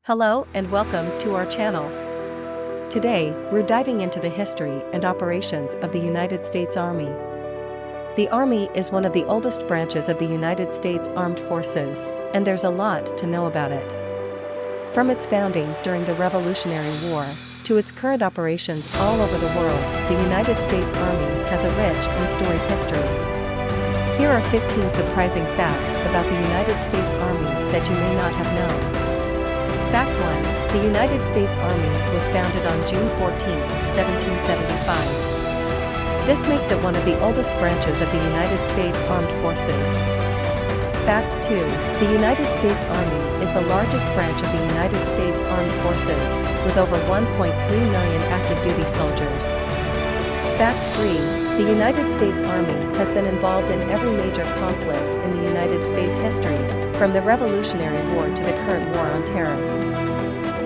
Hello and welcome to our channel. Today, we're diving into the history and operations of the United States Army. The Army is one of the oldest branches of the United States Armed Forces, and there's a lot to know about it. From its founding during the Revolutionary War, to its current operations all over the world, the United States Army has a rich and storied history. Here are 15 surprising facts about the United States Army that you may not have known. Fact 1. The United States Army was founded on June 14, 1775. This makes it one of the oldest branches of the United States Armed Forces. Fact 2. The United States Army is the largest branch of the United States Armed Forces, with over 1.3 million active duty soldiers. Fact 3. The United States Army has been involved in every major conflict in the United States history, from the Revolutionary War to the current War on Terror.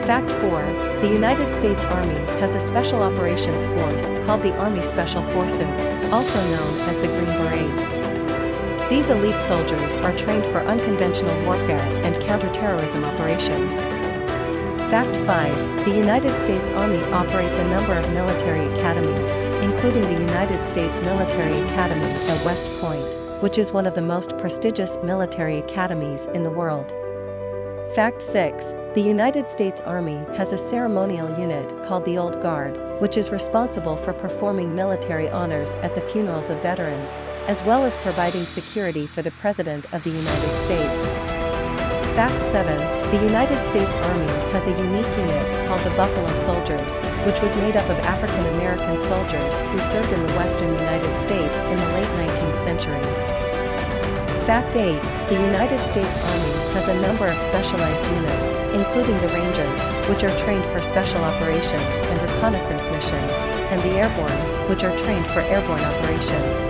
Fact 4. The United States Army has a Special Operations Force called the Army Special Forces, also known as the Green Berets. These elite soldiers are trained for unconventional warfare and counterterrorism operations. Fact 5. The United States Army operates a number of military academies, including the United States Military Academy at West Point, which is one of the most prestigious military academies in the world. Fact 6. The United States Army has a ceremonial unit called the Old Guard, which is responsible for performing military honors at the funerals of veterans, as well as providing security for the President of the United States. Fact 7. The United States Army has a unique unit called the Buffalo Soldiers, which was made up of African American soldiers who served in the western United States in the late 19th century. Fact 8. The United States Army has a number of specialized units, including the Rangers, which are trained for special operations and reconnaissance missions, and the Airborne, which are trained for airborne operations.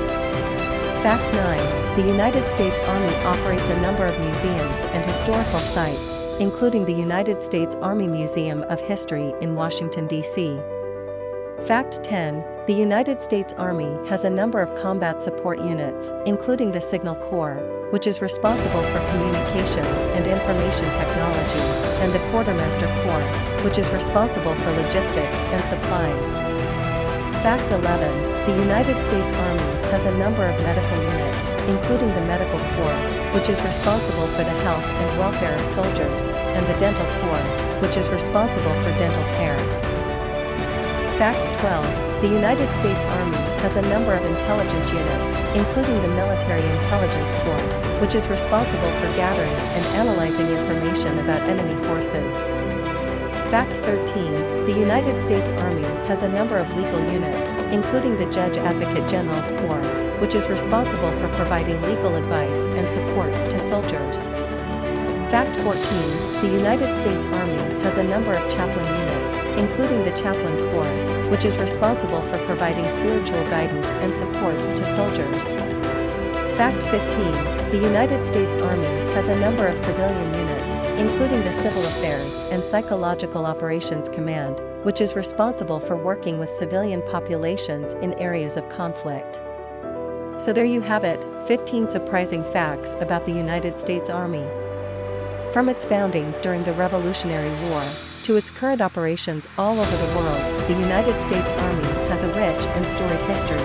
Fact 9. The United States Army operates a number of museums and historical sites, including the United States Army Museum of History in Washington, D.C. Fact 10. The United States Army has a number of combat support units, including the Signal Corps, which is responsible for communications and information technology, and the Quartermaster Corps, which is responsible for logistics and supplies. Fact 11. The United States Army has a number of medical units, including the Medical Corps, which is responsible for the health and welfare of soldiers, and the Dental Corps, which is responsible for dental care. Fact 12. The United States Army has a number of intelligence units, including the Military Intelligence Corps, which is responsible for gathering and analyzing information about enemy forces. Fact 13. The United States Army has a number of legal units, including the Judge Advocate General's Corps, which is responsible for providing legal advice and support to soldiers. Fact 14. The United States Army has a number of chaplain units, including the Chaplain Corps, which is responsible for providing spiritual guidance and support to soldiers. Fact 15. The United States Army has a number of civilian units, including the Civil Affairs and Psychological Operations Command, which is responsible for working with civilian populations in areas of conflict. So there you have it, 15 surprising facts about the United States Army. From its founding during the Revolutionary War, to its current operations all over the world, the United States Army has a rich and storied history.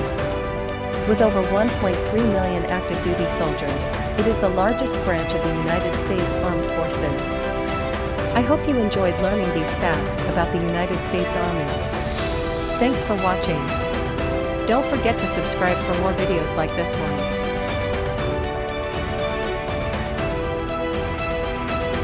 With over 1.3 million active duty soldiers, it is the largest branch of the United States Armed Forces. I hope you enjoyed learning these facts about the United States Army. Thanks for watching. Don't forget to subscribe for more videos like this one.